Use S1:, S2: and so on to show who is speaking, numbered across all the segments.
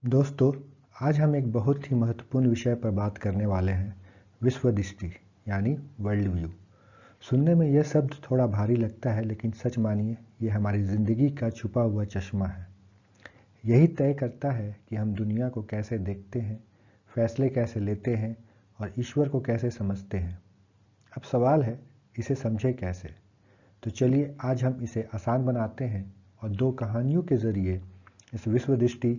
S1: दोस्तों, आज हम एक बहुत ही महत्वपूर्ण विषय पर बात करने वाले हैं। विश्व दृष्टि यानी वर्ल्ड व्यू। सुनने में यह शब्द थोड़ा भारी लगता है, लेकिन सच मानिए ये हमारी ज़िंदगी का छुपा हुआ चश्मा है। यही तय करता है कि हम दुनिया को कैसे देखते हैं, फैसले कैसे लेते हैं और ईश्वर को कैसे समझते हैं। अब सवाल है, इसे समझे कैसे। तो चलिए आज हम इसे आसान बनाते हैं और दो कहानियों के ज़रिए इस विश्व दृष्टि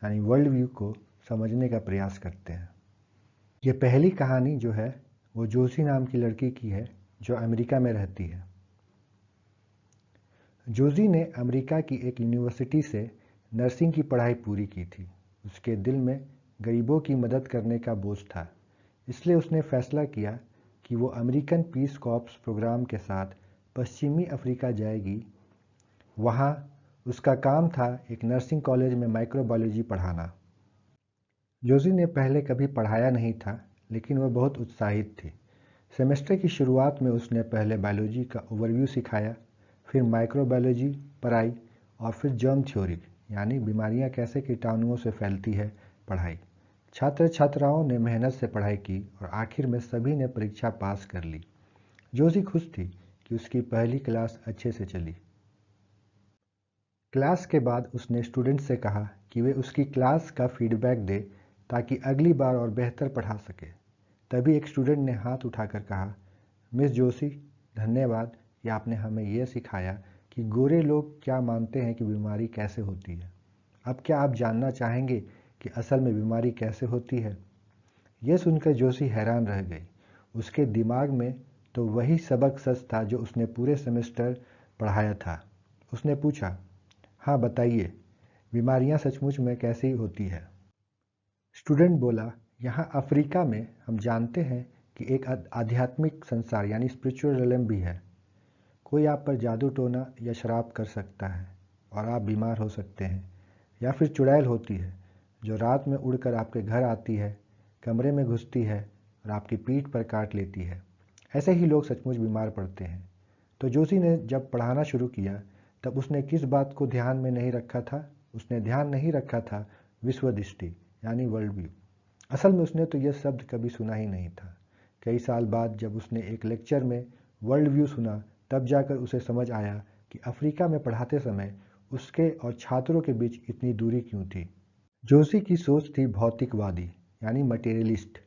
S1: यानी वर्ल्ड व्यू को समझने का प्रयास करते हैं। ये पहली कहानी जो है वो जोशी नाम की लड़की की है, जो अमेरिका में रहती है। जोशी ने अमेरिका की एक यूनिवर्सिटी से नर्सिंग की पढ़ाई पूरी की थी। उसके दिल में गरीबों की मदद करने का बोझ था, इसलिए उसने फैसला किया कि वो अमेरिकन पीस कॉर्प्स प्रोग्राम के साथ पश्चिमी अफ्रीका जाएगी। वहाँ उसका काम था एक नर्सिंग कॉलेज में माइक्रोबायोलॉजी पढ़ाना। जोशी ने पहले कभी पढ़ाया नहीं था, लेकिन वह बहुत उत्साहित थी। सेमेस्टर की शुरुआत में उसने पहले बायोलॉजी का ओवरव्यू सिखाया, फिर माइक्रोबायोलॉजी पर आई और फिर जर्म थ्योरी यानी बीमारियां कैसे कीटाणुओं से फैलती है पढ़ाई। छात्र छात्राओं ने मेहनत से पढ़ाई की और आखिर में सभी ने परीक्षा पास कर ली। जोशी खुश थी कि उसकी पहली क्लास अच्छे से चली। क्लास के बाद उसने स्टूडेंट से कहा कि वे उसकी क्लास का फीडबैक दे, ताकि अगली बार और बेहतर पढ़ा सके। तभी एक स्टूडेंट ने हाथ उठाकर कहा, मिस जोशी, धन्यवाद कि आपने हमें यह सिखाया कि गोरे लोग क्या मानते हैं कि बीमारी कैसे होती है। अब क्या आप जानना चाहेंगे कि असल में बीमारी कैसे होती है? यह सुनकर जोशी हैरान रह गई। उसके दिमाग में तो वही सबक सच था जो उसने पूरे सेमेस्टर पढ़ाया था। उसने पूछा, हाँ बताइए, बीमारियां सचमुच में कैसी होती है? स्टूडेंट बोला, यहाँ अफ्रीका में हम जानते हैं कि एक आध्यात्मिक संसार यानी स्पिरिचुअल रियलम भी है। कोई आप पर जादू टोना या शराब कर सकता है और आप बीमार हो सकते हैं। या फिर चुड़ैल होती है जो रात में उड़कर आपके घर आती है, कमरे में घुसती है और आपकी पीठ पर काट लेती है। ऐसे ही लोग सचमुच बीमार पड़ते हैं। तो जोशी ने जब पढ़ाना शुरू किया, तब उसने किस बात को ध्यान में नहीं रखा था? उसने ध्यान नहीं रखा था विश्व दृष्टि यानी वर्ल्ड व्यू। असल में उसने तो यह शब्द कभी सुना ही नहीं था। कई साल बाद जब उसने एक लेक्चर में वर्ल्ड व्यू सुना, तब जाकर उसे समझ आया कि अफ्रीका में पढ़ाते समय उसके और छात्रों के बीच इतनी दूरी क्यों थी। जोशी की सोच थी भौतिकवादी यानी मटेरियलिस्ट।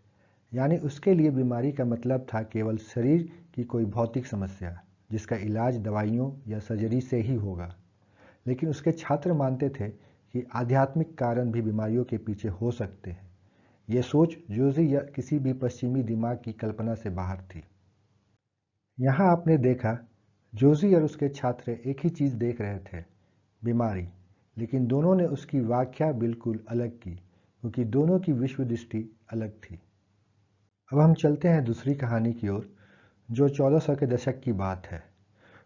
S1: यानी उसके लिए बीमारी का मतलब था केवल शरीर की कोई भौतिक समस्या, जिसका इलाज दवाइयों या सर्जरी से ही होगा। लेकिन उसके छात्र मानते थे कि आध्यात्मिक कारण भी बीमारियों के पीछे हो सकते हैं। यह सोच जोशी या किसी भी पश्चिमी दिमाग की कल्पना से बाहर थी। यहाँ आपने देखा, जोशी और उसके छात्र एक ही चीज़ देख रहे थे, बीमारी। लेकिन दोनों ने उसकी व्याख्या बिल्कुल अलग की, क्योंकि दोनों की विश्व दृष्टि अलग थी। अब हम चलते हैं दूसरी कहानी की ओर, जो 1400 के दशक की बात है।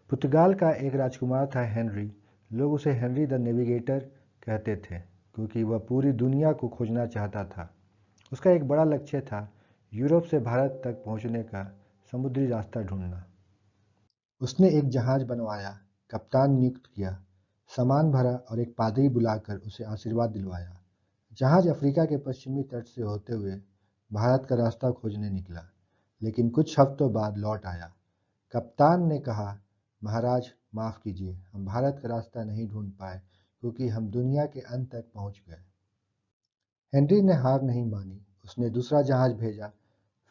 S1: पुर्तगाल का एक राजकुमार था हेनरी। लोग उसे हेनरी द नेविगेटर कहते थे, क्योंकि वह पूरी दुनिया को खोजना चाहता था। उसका एक बड़ा लक्ष्य था यूरोप से भारत तक पहुंचने का समुद्री रास्ता ढूंढना। उसने एक जहाज बनवाया, कप्तान नियुक्त किया, सामान भरा और एक पादरी बुलाकर उसे आशीर्वाद दिलवाया। जहाज अफ्रीका के पश्चिमी तट से होते हुए भारत का रास्ता खोजने निकला, लेकिन कुछ हफ्तों बाद लौट आया। कप्तान ने कहा, महाराज माफ़ कीजिए, हम भारत का रास्ता नहीं ढूंढ पाए, क्योंकि हम दुनिया के अंत तक पहुंच गए। हेनरी ने हार नहीं मानी। उसने दूसरा जहाज भेजा,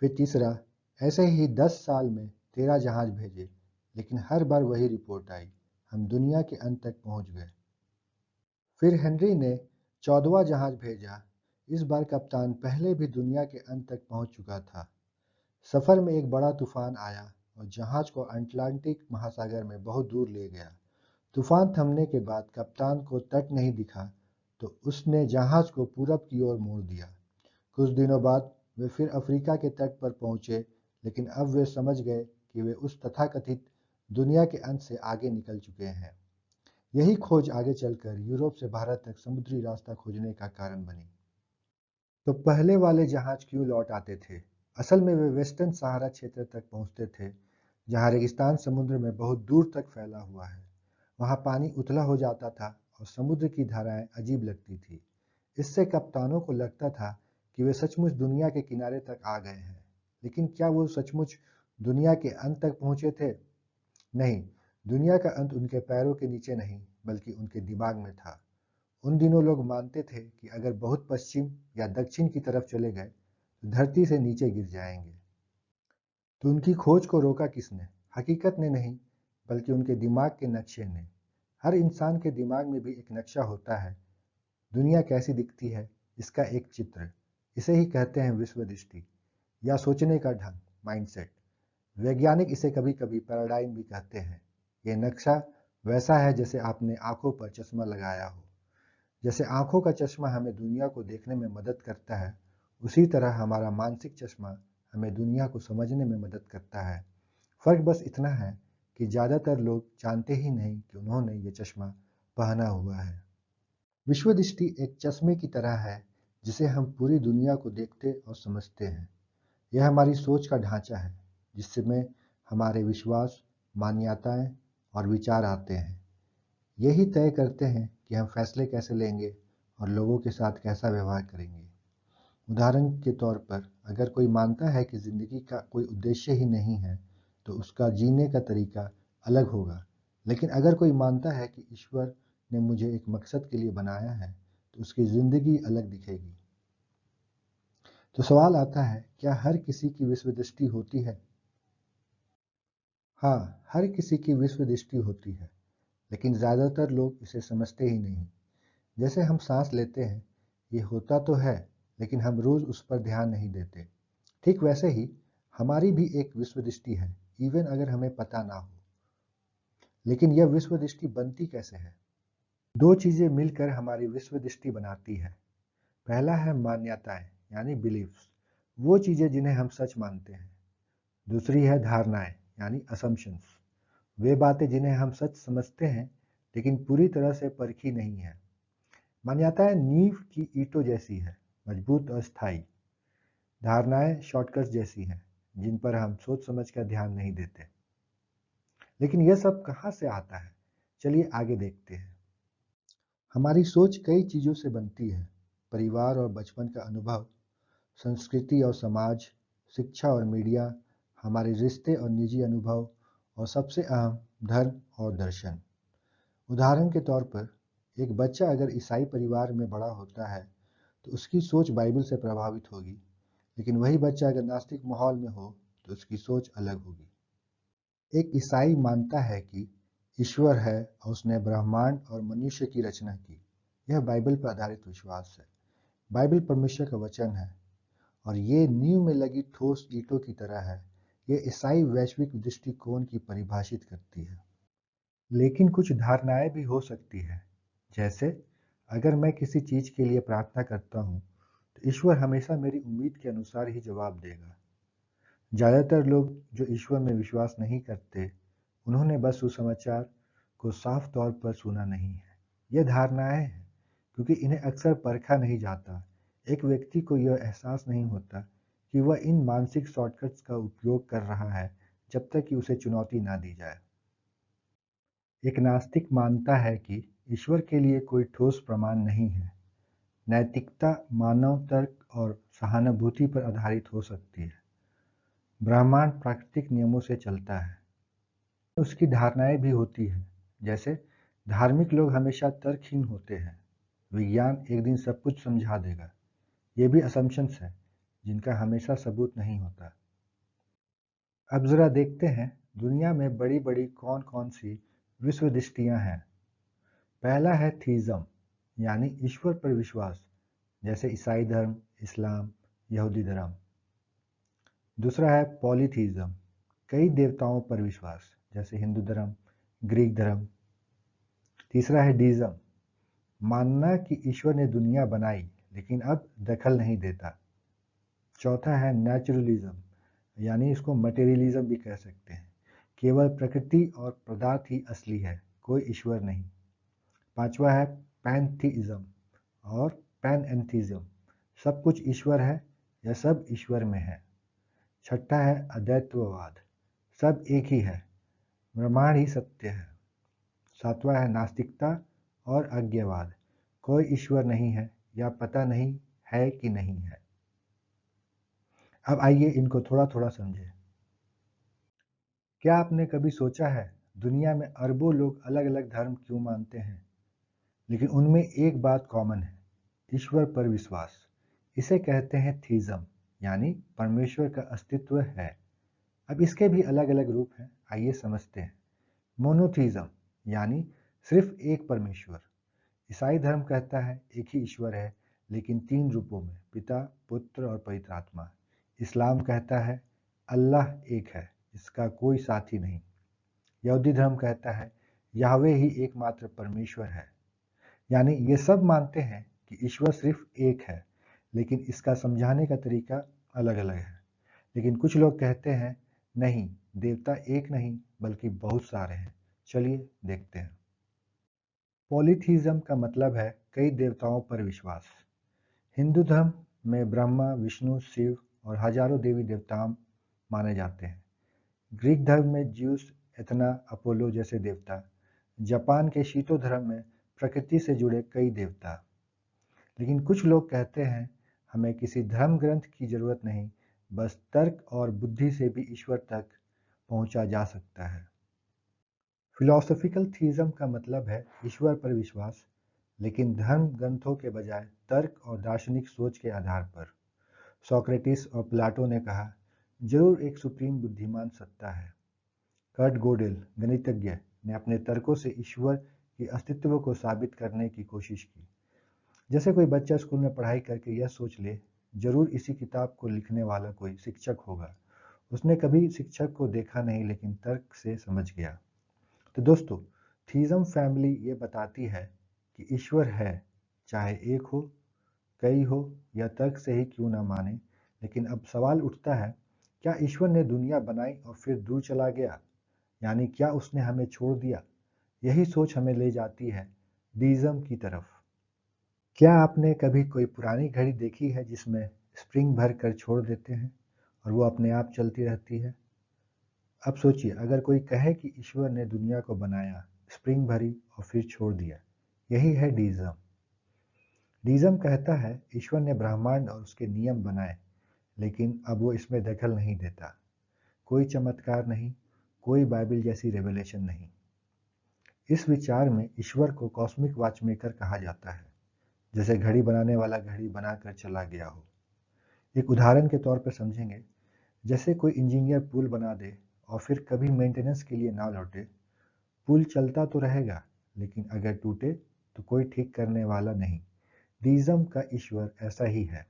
S1: फिर तीसरा। ऐसे ही 10 साल में 13 जहाज भेजे, लेकिन हर बार वही रिपोर्ट आई, हम दुनिया के अंत तक पहुंच गए। फिर हेनरी ने 14वां जहाज भेजा। इस बार कप्तान पहले भी दुनिया के अंत तक पहुंच चुका था। सफर में एक बड़ा तूफान आया और जहाज को अटलांटिक महासागर में बहुत दूर ले गया। तूफान थमने के बाद कप्तान को तट नहीं दिखा, तो उसने जहाज को पूरब की ओर मोड़ दिया। कुछ दिनों बाद वे फिर अफ्रीका के तट पर पहुंचे, लेकिन अब वे समझ गए कि वे उस तथाकथित दुनिया के अंत से आगे निकल चुके हैं। यही खोज आगे चलकर यूरोप से भारत तक समुद्री रास्ता खोजने का कारण बनी। तो पहले वाले जहाज क्यों लौट आते थे? असल में वे वेस्टर्न सहारा क्षेत्र तक पहुंचते थे, जहां रेगिस्तान समुद्र में बहुत दूर तक फैला हुआ है। वहां पानी उथला हो जाता था और समुद्र की धाराएं अजीब लगती थी। इससे कप्तानों को लगता था कि वे सचमुच दुनिया के किनारे तक आ गए हैं। लेकिन क्या वो सचमुच दुनिया के अंत तक पहुंचे थे? नहीं, दुनिया का अंत उनके पैरों के नीचे नहीं, बल्कि उनके दिमाग में था। उन दिनों लोग मानते थे कि अगर बहुत पश्चिम या दक्षिण की तरफ चले गए, तो धरती से नीचे गिर जाएंगे। तो उनकी खोज को रोका किसने? हकीकत ने नहीं, बल्कि उनके दिमाग के नक्शे ने। हर इंसान के दिमाग में भी एक नक्शा होता है। दुनिया कैसी दिखती है, इसका एक चित्र। इसे ही कहते हैं विश्व दृष्टि या सोचने का ढंग, माइंडसेट। वैज्ञानिक इसे कभी कभी पैराडाइम भी कहते हैं। यह नक्शा वैसा है जैसे आपने आंखों पर चश्मा लगाया हो। जैसे आंखों का चश्मा हमें दुनिया को देखने में मदद करता है, उसी तरह हमारा मानसिक चश्मा हमें दुनिया को समझने में मदद करता है। फर्क बस इतना है कि ज़्यादातर लोग जानते ही नहीं कि उन्होंने ये चश्मा पहना हुआ है। विश्व दृष्टि एक चश्मे की तरह है जिसे हम पूरी दुनिया को देखते और समझते हैं। यह हमारी सोच का ढांचा है, जिसमें हमारे विश्वास, मान्यताएं और विचार आते हैं। यही तय करते हैं कि हम फैसले कैसे लेंगे और लोगों के साथ कैसा व्यवहार करेंगे। उदाहरण के तौर पर, अगर कोई मानता है कि जिंदगी का कोई उद्देश्य ही नहीं है, तो उसका जीने का तरीका अलग होगा। लेकिन अगर कोई मानता है कि ईश्वर ने मुझे एक मकसद के लिए बनाया है, तो उसकी जिंदगी अलग दिखेगी। तो सवाल आता है, क्या हर किसी की विश्व दृष्टि होती है? हाँ, हर किसी की विश्व दृष्टि होती है, लेकिन ज़्यादातर लोग इसे समझते ही नहीं। जैसे हम सांस लेते हैं, ये होता तो है, लेकिन हम रोज उस पर ध्यान नहीं देते। ठीक वैसे ही हमारी भी एक विश्व दृष्टि है, इवन अगर हमें पता ना हो। लेकिन यह विश्व दृष्टि बनती कैसे है? दो चीजें मिलकर हमारी विश्व दृष्टि बनाती है। पहला है मान्यताएं, यानी बिलीफ्स, वो चीजें जिन्हें हम सच मानते हैं। दूसरी है धारणाएं, यानी असम्पशंस, वे बातें जिन्हें हम सच समझते हैं, लेकिन पूरी तरह से परखी नहीं है। मान्यताएं नींव की ईंटों जैसी है, मजबूत और स्थायी। धारणाएं शॉर्टकट्स जैसी हैं, जिन पर हम सोच समझ कर ध्यान नहीं देते। लेकिन यह सब कहाँ से आता है? चलिए आगे देखते हैं। हमारी सोच कई चीजों से बनती है। परिवार और बचपन का अनुभव, संस्कृति और समाज, शिक्षा और मीडिया, हमारे रिश्ते और निजी अनुभव, और सबसे अहम, धर्म और दर्शन। उदाहरण के तौर पर, एक बच्चा अगर ईसाई परिवार में बड़ा होता है, तो उसकी सोच बाइबल से प्रभावित होगी। लेकिन वही बच्चा अगर नास्तिक माहौल में हो, तो उसकी सोच अलग होगी। एक ईसाई मानता है कि ईश्वर है और उसने ब्रह्मांड और मनुष्य की रचना की। यह बाइबल पर आधारित विश्वास है। बाइबल परमेश्वर का वचन है और ये नींव में लगी ठोस ईंटों की तरह है। ये ईसाई वैश्विक दृष्टिकोण की परिभाषित करती है। लेकिन कुछ धारणाएं भी हो सकती है। जैसे, अगर मैं किसी चीज के लिए प्रार्थना करता हूँ, तो ईश्वर हमेशा मेरी उम्मीद के अनुसार ही जवाब देगा। ज़्यादातर लोग जो ईश्वर में विश्वास नहीं करते, उन्होंने बस सुसमाचार को साफ तौर पर सुना नहीं है। ये धारणाएं हैं, क्योंकि इन्हें अक्सर परखा नहीं जाता। एक व्यक्ति को यह एहसास नहीं होता कि वह इन मानसिक शॉर्टकट्स का उपयोग कर रहा है, जब तक कि उसे चुनौती ना दी जाए। एक नास्तिक मानता है कि ईश्वर के लिए कोई ठोस प्रमाण नहीं है। नैतिकता मानव तर्क और सहानुभूति पर आधारित हो सकती है। ब्रह्मांड प्राकृतिक नियमों से चलता है। उसकी धारणाएं भी होती हैं। जैसे, धार्मिक लोग हमेशा तर्कहीन होते हैं, विज्ञान एक दिन सब कुछ समझा देगा। ये भी असम्पशंस है, जिनका हमेशा सबूत नहीं होता। अब जरा देखते हैं दुनिया में बड़ी बड़ी कौन कौन सी विश्व दृष्टियां हैं। पहला है थीज़म, यानी ईश्वर पर विश्वास, जैसे ईसाई धर्म, इस्लाम, यहूदी धर्म। दूसरा है पॉलीथीज़म, कई देवताओं पर विश्वास, जैसे हिंदू धर्म, ग्रीक धर्म। तीसरा है डीज़म, मानना कि ईश्वर ने दुनिया बनाई लेकिन अब दखल नहीं देता। चौथा है नेचुरलिज्म, यानी इसको मटेरियलिज्म भी कह सकते हैं, केवल प्रकृति और पदार्थ ही असली है, कोई ईश्वर नहीं। पांचवा है पैंथीइज्म और पैनएंथिज्म, सब कुछ ईश्वर है या सब ईश्वर में है। छठा है अद्वैतवाद, सब एक ही है, ब्रह्मांड ही सत्य है। सातवां है नास्तिकता और अज्ञेयवाद, कोई ईश्वर नहीं है या पता नहीं है कि नहीं है। अब आइए इनको थोड़ा थोड़ा समझें। क्या आपने कभी सोचा है दुनिया में अरबों लोग अलग अलग धर्म क्यों मानते हैं, लेकिन उनमें एक बात कॉमन है, ईश्वर पर विश्वास। इसे कहते हैं थीज़म, यानी परमेश्वर का अस्तित्व है। अब इसके भी अलग अलग रूप हैं, आइए समझते हैं। मोनोथीज़म, यानी सिर्फ एक परमेश्वर। ईसाई धर्म कहता है एक ही ईश्वर है, लेकिन 3 रूपों में, पिता, पुत्र और पवित्र आत्मा। इस्लाम कहता है अल्लाह एक है, इसका कोई साथी नहीं। यहूदी धर्म कहता है याहवे ही एकमात्र परमेश्वर है। यानी ये सब मानते हैं कि ईश्वर सिर्फ एक है, लेकिन इसका समझाने का तरीका अलग अलग है। लेकिन कुछ लोग कहते हैं नहीं, देवता एक नहीं बल्कि बहुत सारे हैं। चलिए देखते हैं। पॉलीथीज्म का मतलब है कई देवताओं पर विश्वास। हिंदू धर्म में ब्रह्मा, विष्णु, शिव और हजारों देवी देवता माने जाते हैं। ग्रीक धर्म में ज्यूस, एथना, अपोलो जैसे देवता। जापान के शीतो धर्म में प्रकृति से जुड़े कई देवता। लेकिन कुछ लोग कहते हैं हमें किसी धर्म ग्रंथ की जरूरत नहीं, बस तर्क और बुद्धि से भी ईश्वर तक पहुंचा जा सकता है। फिलोसॉफिकल थीज़म का मतलब है ईश्वर पर विश्वास, लेकिन धर्म ग्रंथों के बजाय तर्क और दार्शनिक सोच के आधार पर। सोक्रेटिस और प्लाटो ने कहा जरूर एक सुप्रीम बुद्धिमान सत्ता है। कर्ट गोडेल, गणितज्ञ, ने अपने तर्कों से ईश्वर के अस्तित्व को साबित करने की कोशिश की। जैसे कोई बच्चा स्कूल में पढ़ाई करके यह सोच ले जरूर इसी किताब को लिखने वाला कोई शिक्षक होगा। उसने कभी शिक्षक को देखा नहीं, लेकिन तर्क से समझ गया। तो दोस्तों, थीज़म फैमिली ये बताती है कि ईश्वर है, चाहे एक हो, कई हो या तर्क से ही क्यों ना माने। लेकिन अब सवाल उठता है, क्या ईश्वर ने दुनिया बनाई और फिर दूर चला गया, यानी क्या उसने हमें छोड़ दिया? यही सोच हमें ले जाती है डीज़म की तरफ। क्या आपने कभी कोई पुरानी घड़ी देखी है जिसमें स्प्रिंग भर कर छोड़ देते हैं और वो अपने आप चलती रहती है? अब सोचिए, अगर कोई कहे कि ईश्वर ने दुनिया को बनाया, स्प्रिंग भरी और फिर छोड़ दिया, यही है डीज़म। डीज़म कहता है ईश्वर ने ब्रह्मांड और उसके नियम बनाए, लेकिन अब वो इसमें दखल नहीं देता। कोई चमत्कार नहीं, कोई बाइबल जैसी रेवलेशन नहीं। इस विचार में ईश्वर को कॉस्मिक वॉचमेकर कहा जाता है, जैसे घड़ी बनाने वाला घड़ी बनाकर चला गया हो। एक उदाहरण के तौर पर समझेंगे, जैसे कोई इंजीनियर पुल बना दे और फिर कभी मेंटेनेंस के लिए ना लौटे। पुल चलता तो रहेगा, लेकिन अगर टूटे तो कोई ठीक करने वाला नहीं। डीज़म का ईश्वर ऐसा ही है।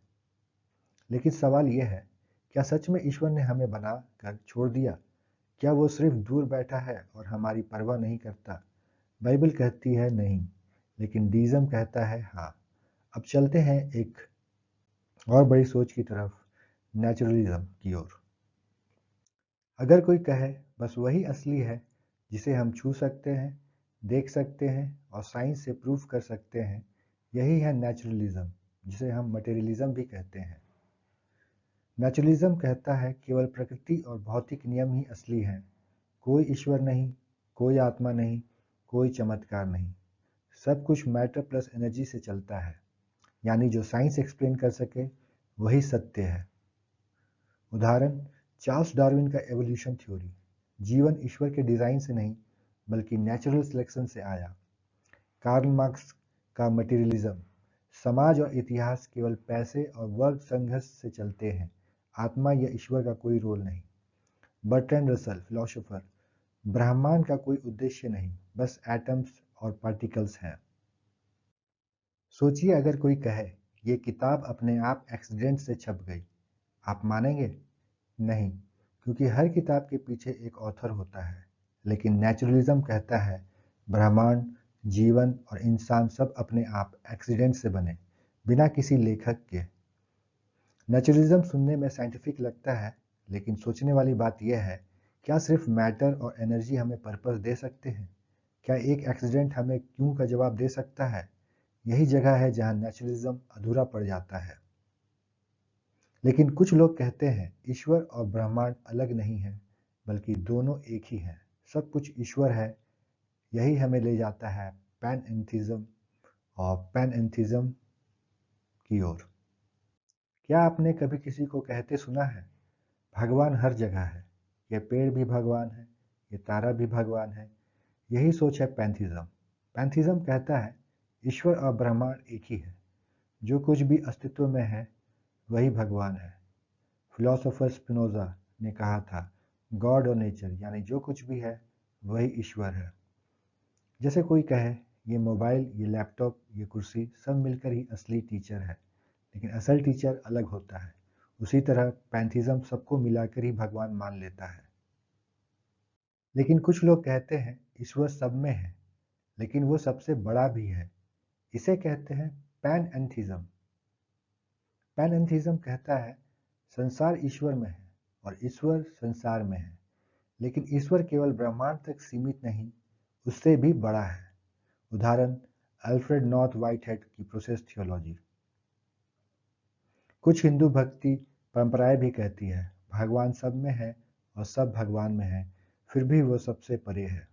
S1: लेकिन सवाल यह है, क्या सच में ईश्वर ने हमें बना कर छोड़ दिया? क्या वो सिर्फ दूर बैठा है और हमारी परवाह नहीं करता? बाइबल कहती है नहीं, लेकिन डीज़म कहता है हाँ। अब चलते हैं एक और बड़ी सोच की तरफ, नेचुरलिज्म की ओर। अगर कोई कहे बस वही असली है जिसे हम छू सकते हैं, देख सकते हैं और साइंस से प्रूफ कर सकते हैं, यही है नेचुरलिज्म, जिसे हम मटेरियलिज्म भी कहते हैं। नेचुरलिज्म कहता है केवल प्रकृति और भौतिक नियम ही असली हैं। कोई ईश्वर नहीं, कोई आत्मा नहीं, कोई चमत्कार नहीं। सब कुछ मैटर प्लस एनर्जी से चलता है, यानी जो साइंस एक्सप्लेन कर सके वही सत्य है। उदाहरण, चार्ल्स डार्विन का एवोल्यूशन थ्योरी। जीवन ईश्वर के डिजाइन से नहीं बल्कि नेचुरल सिलेक्शन से आया। कार्ल मार्क्स का मटेरियलिज्म। समाज और इतिहास केवल पैसे और वर्ग संघर्ष से चलते हैं, आत्मा या ईश्वर का कोई रोल नहीं। Bertrand Russell, philosopher. ब्रह्मांड का कोई उद्देश्य नहीं, बस एटम्स और पार्टिकल्स हैं। सोचिए अगर कोई कहे ये किताब अपने आप एक्सीडेंट से छप गई, आप मानेंगे? नहीं, क्योंकि हर किताब के पीछे एक ऑथर होता है। लेकिन नेचुरलिज्म कहता है ब्रह्मांड, जीवन और इंसान सब अपने आप एक्सीडेंट से बने, बिना किसी लेखक के। नेचुरलिज्म सुनने में साइंटिफिक लगता है, लेकिन सोचने वाली बात यह है, क्या सिर्फ मैटर और एनर्जी हमें पर्पस दे सकते हैं? क्या एक एक्सीडेंट हमें क्यों का जवाब दे सकता है? यही जगह है जहां नेचुरलिज्म अधूरा पड़ जाता है। लेकिन कुछ लोग कहते हैं ईश्वर और ब्रह्मांड अलग नहीं है, बल्कि दोनों एक ही हैं। सब कुछ ईश्वर है। यही हमें ले जाता है पैन एंथिज्म। और पैन एंथिज्म की ओर। क्या आपने कभी किसी को कहते सुना है, भगवान हर जगह है, ये पेड़ भी भगवान है, ये तारा भी भगवान है? यही सोच है पैंथीज्म। पैंथीज्म कहता है ईश्वर और ब्रह्मांड एक ही है, जो कुछ भी अस्तित्व में है वही भगवान है। फिलोसोफर स्पिनोजा ने कहा था गॉड और नेचर, यानी जो कुछ भी है वही ईश्वर है। जैसे कोई कहे ये मोबाइल, ये लैपटॉप, ये कुर्सी सब मिलकर ही असली टीचर है, लेकिन असल टीचर अलग होता है। उसी तरह पैंथीज्म सबको मिलाकर ही भगवान मान लेता है। लेकिन कुछ लोग कहते हैं ईश्वर सब में है, लेकिन वो सबसे बड़ा भी है। इसे कहते हैं पैनएंथिज्म। पैनएंथिज्म कहता है संसार ईश्वर में है और ईश्वर संसार में है, लेकिन ईश्वर केवल ब्रह्मांड तक सीमित नहीं, उससे भी बड़ा है। उदाहरण अल्फ्रेड नॉर्थ व्हाइटहेड की प्रोसेस थियोलॉजी। कुछ हिंदू भक्ति परंपराएं भी कहती है भगवान सब में है और सब भगवान में है, फिर भी वो सबसे परे है।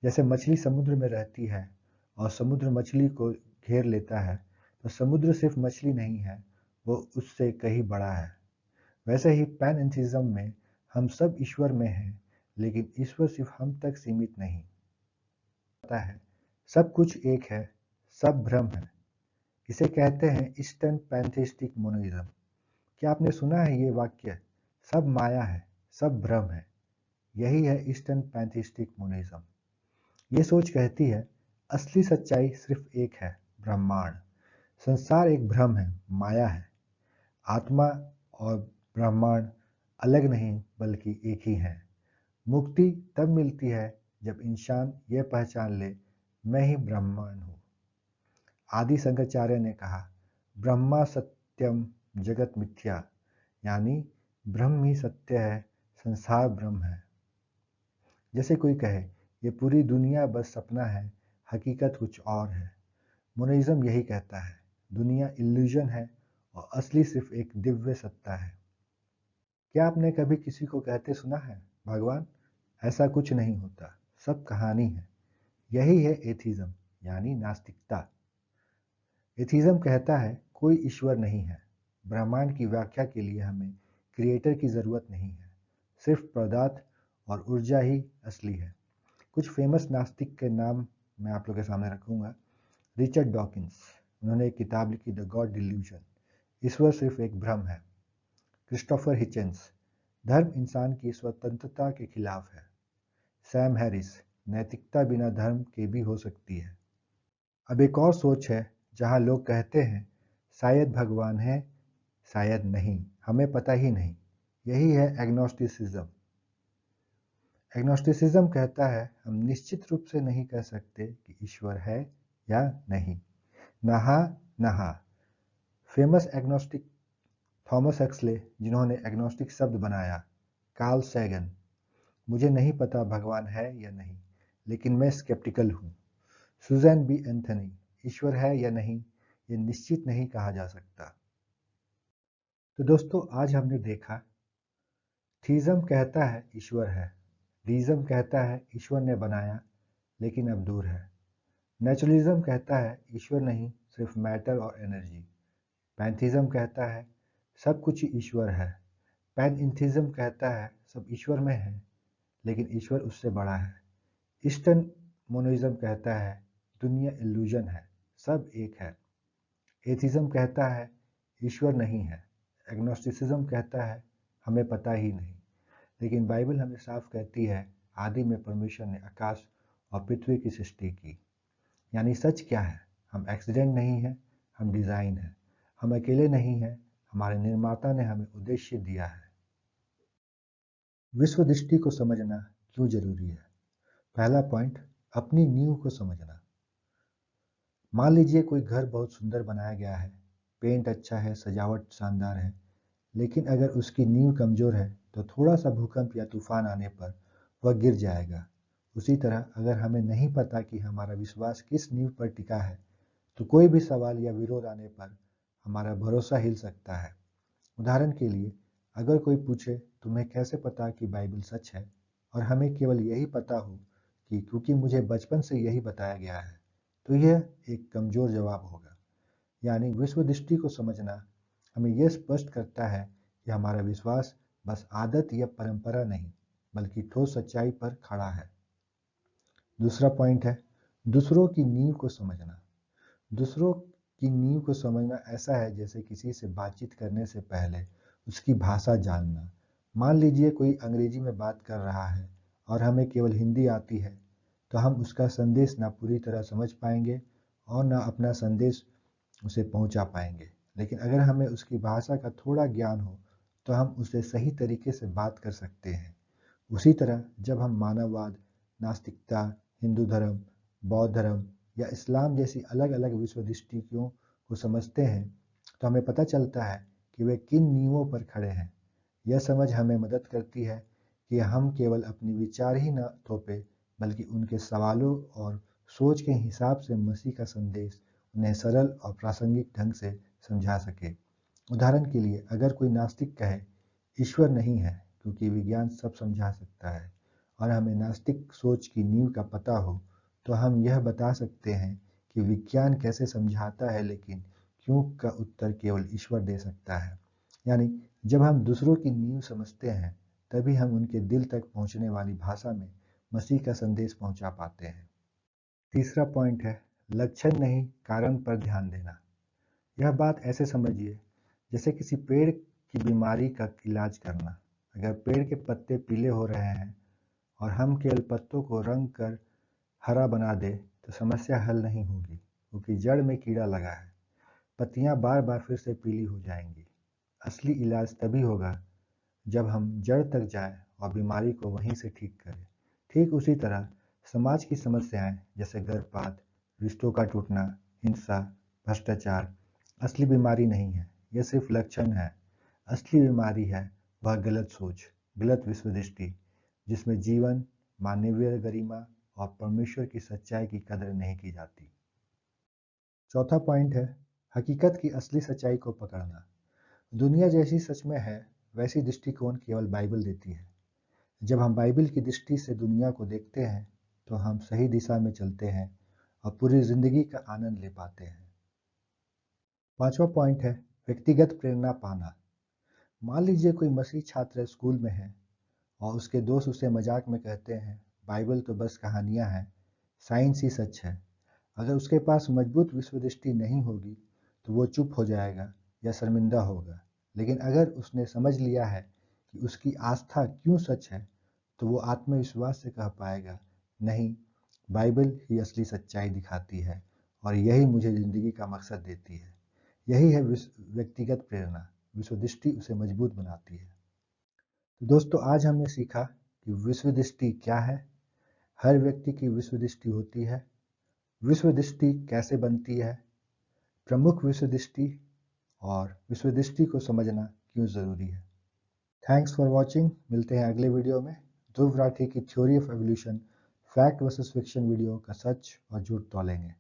S1: जैसे मछली समुद्र में रहती है और समुद्र मछली को घेर लेता है, तो समुद्र सिर्फ मछली नहीं है, वो उससे कहीं बड़ा है। वैसे ही पैनएंथिज्म में हम सब ईश्वर में हैं, लेकिन ईश्वर सिर्फ हम तक सीमित नहीं। पता है सब कुछ एक है, सब भ्रम है। इसे कहते हैं ईस्टर्न पैंथेइस्टिक मोनोइज्म। क्या आपने सुना है ये वाक्य, सब माया है, सब भ्रम है? यही है ईस्टर्न पैंथेइस्टिक मोनोइज्म। ये सोच कहती है असली सच्चाई सिर्फ एक है, ब्रह्मांड। संसार एक भ्रम है, माया है। आत्मा और ब्रह्मांड अलग नहीं बल्कि एक ही है। मुक्ति तब मिलती है जब इंसान ये पहचान ले मैं ही ब्रह्मांड हूँ। आदि शंकराचार्य ने कहा ब्रह्मा सत्यम जगत मिथ्या, यानी ब्रह्म ही सत्य है, संसार ब्रह्म है। जैसे कोई कहे ये पूरी दुनिया बस सपना है, हकीकत कुछ और है। मोनोइज्म यही कहता है दुनिया इल्यूजन है और असली सिर्फ एक दिव्य सत्ता है। क्या आपने कभी किसी को कहते सुना है भगवान ऐसा कुछ नहीं होता, सब कहानी है? यही है एथिज्म, यानी नास्तिकता। एथिज्म कहता है कोई ईश्वर नहीं है। ब्रह्मांड की व्याख्या के लिए हमें क्रिएटर की जरूरत नहीं है, सिर्फ पदार्थ और ऊर्जा ही असली है। कुछ फेमस नास्तिक के नाम मैं आप लोग के सामने रखूंगा। रिचर्ड डॉकिंस, उन्होंने एक किताब लिखी द गॉड डिल्यूजन, ईश्वर सिर्फ एक भ्रम है। क्रिस्टोफर हिचेंस, धर्म इंसान की स्वतंत्रता के खिलाफ है। सैम हैरिस, नैतिकता बिना धर्म के भी हो सकती है। अब एक और सोच है जहां लोग कहते हैं शायद भगवान है, शायद नहीं, हमें पता ही नहीं। यही है एग्नोस्टिसिज्म। एग्नोस्टिसिज्म कहता है हम निश्चित रूप से नहीं कह सकते कि ईश्वर है या नहीं, ना हाँ ना हाँ। फेमस एग्नोस्टिक थॉमस एक्सले, जिन्होंने एग्नोस्टिक शब्द बनाया, कार्ल सैगन, मुझे नहीं पता भगवान है या नहीं, लेकिन मैं स्केप्टिकल हूँ। सुजैन बी एंथनी, ईश्वर है या नहीं ये निश्चित नहीं कहा जा सकता। तो दोस्तों आज हमने देखा थीज़म कहता है ईश्वर है, रीज़म कहता है ईश्वर ने बनाया लेकिन अब दूर है, नेचुरलिज्म कहता है ईश्वर नहीं सिर्फ मैटर और एनर्जी, पैंथीज्म कहता है सब कुछ ईश्वर है, पैनइंथिज्म कहता है सब ईश्वर में है लेकिन ईश्वर उससे बड़ा है, ईस्टर्न मोनोइज्म कहता है दुनिया इल्यूजन है, सब एक है, एथिज्म कहता है ईश्वर नहीं है, एग्नोस्टिसिज्म कहता है हमें पता ही नहीं। लेकिन बाइबल हमें साफ कहती है आदि में परमेश्वर ने आकाश और पृथ्वी की सृष्टि की। यानी सच क्या है, हम एक्सीडेंट नहीं हैं, हम डिज़ाइन हैं, हम अकेले नहीं हैं, हमारे निर्माता ने हमें उद्देश्य दिया है। विश्व दृष्टि को समझना क्यों जरूरी है? पहला पॉइंट, अपनी नींव को समझना। मान लीजिए कोई घर बहुत सुंदर बनाया गया है, पेंट अच्छा है, सजावट शानदार है, लेकिन अगर उसकी नींव कमजोर है तो थोड़ा सा भूकंप या तूफान आने पर वह गिर जाएगा। उसी तरह अगर हमें नहीं पता कि हमारा विश्वास किस नींव पर टिका है तो कोई भी सवाल या विरोध आने पर हमारा भरोसा हिल सकता है। उदाहरण के लिए अगर कोई पूछे तुम्हें कैसे पता कि बाइबल सच है, और हमें केवल यही पता हो कि क्योंकि मुझे बचपन से यही बताया गया है, तो यह एक कमजोर जवाब होगा। यानी विश्व दृष्टि को समझना हमें यह स्पष्ट करता है कि हमारा विश्वास बस आदत या परंपरा नहीं, बल्कि ठोस सच्चाई पर खड़ा है। दूसरा पॉइंट है दूसरों की नींव को समझना। दूसरों की नींव को समझना ऐसा है जैसे किसी से बातचीत करने से पहले उसकी भाषा जानना। मान लीजिए कोई अंग्रेजी में बात कर रहा है और हमें केवल हिंदी आती है, तो हम उसका संदेश ना पूरी तरह समझ पाएंगे और ना अपना संदेश उसे पहुंचा पाएंगे। लेकिन अगर हमें उसकी भाषा का थोड़ा ज्ञान हो तो हम उसे सही तरीके से बात कर सकते हैं। उसी तरह जब हम मानववाद, नास्तिकता, हिंदू धर्म, बौद्ध धर्म या इस्लाम जैसी अलग अलग विश्व दृष्टियों को समझते हैं तो हमें पता चलता है कि वे किन नींवों पर खड़े हैं। यह समझ हमें मदद करती है कि हम केवल अपनी विचार ही न थोपे, बल्कि उनके सवालों और सोच के हिसाब से मसीह का संदेश उन्हें सरल और प्रासंगिक ढंग से समझा सके। उदाहरण के लिए अगर कोई नास्तिक कहे ईश्वर नहीं है क्योंकि विज्ञान सब समझा सकता है, और हमें नास्तिक सोच की नींव का पता हो, तो हम यह बता सकते हैं कि विज्ञान कैसे समझाता है, लेकिन क्यों का उत्तर केवल ईश्वर दे सकता है। यानी जब हम दूसरों की नींव समझते हैं तभी हम उनके दिल तक पहुंचने वाली भाषा में मसीह का संदेश पहुंचा पाते हैं। तीसरा पॉइंट है लक्षण नहीं कारण पर ध्यान देना। यह बात ऐसे समझिए जैसे किसी पेड़ की बीमारी का इलाज करना। अगर पेड़ के पत्ते पीले हो रहे हैं और हम केवल पत्तों को रंग कर हरा बना दे तो समस्या हल नहीं होगी, क्योंकि जड़ में कीड़ा लगा है। पत्तियां बार बार फिर से पीली हो जाएंगी। असली इलाज तभी होगा जब हम जड़ तक जाएं और बीमारी को वहीं से ठीक करें। ठीक उसी तरह समाज की समस्याएं जैसे गर्भपात, रिश्तों का टूटना, हिंसा, भ्रष्टाचार असली बीमारी नहीं है, यह सिर्फ लक्षण है। असली बीमारी है वह गलत सोच, गलत विश्व दृष्टि, जिसमें जीवन, मानवीय गरिमा और परमेश्वर की सच्चाई की कदर नहीं की जाती। चौथा पॉइंट है हकीकत की असली सच्चाई को पकड़ना। दुनिया जैसी सच में है वैसी दृष्टिकोण केवल बाइबल देती है। जब हम बाइबल की दृष्टि से दुनिया को देखते हैं तो हम सही दिशा में चलते हैं और पूरी जिंदगी का आनंद ले पाते हैं। पांचवा पॉइंट है व्यक्तिगत प्रेरणा पाना। मान लीजिए कोई मसीह छात्र स्कूल में है और उसके दोस्त उसे मजाक में कहते हैं बाइबल तो बस कहानियां हैं, साइंस ही सच है। अगर उसके पास मजबूत विश्व दृष्टि नहीं होगी तो वो चुप हो जाएगा या शर्मिंदा होगा। लेकिन अगर उसने समझ लिया है कि उसकी आस्था क्यों सच है, तो वो आत्मविश्वास से कह पाएगा, नहीं, बाइबल ही असली सच्चाई दिखाती है और यही मुझे ज़िंदगी का मकसद देती है। यही है व्यक्तिगत प्रेरणा, विश्व दृष्टि उसे मजबूत बनाती है। तो दोस्तों आज हमने सीखा कि विश्व दृष्टि क्या है। हर व्यक्ति की विश्व दृष्टि होती है। विश्व दृष्टि कैसे बनती है, प्रमुख विश्व दृष्टि और विश्व दृष्टि को समझना क्यों ज़रूरी है। Thanks for watching. मिलते हैं अगले वीडियो में। ध्रुव राठी की theory of evolution, fact versus fiction video का सच और झूठ तौलेंगे।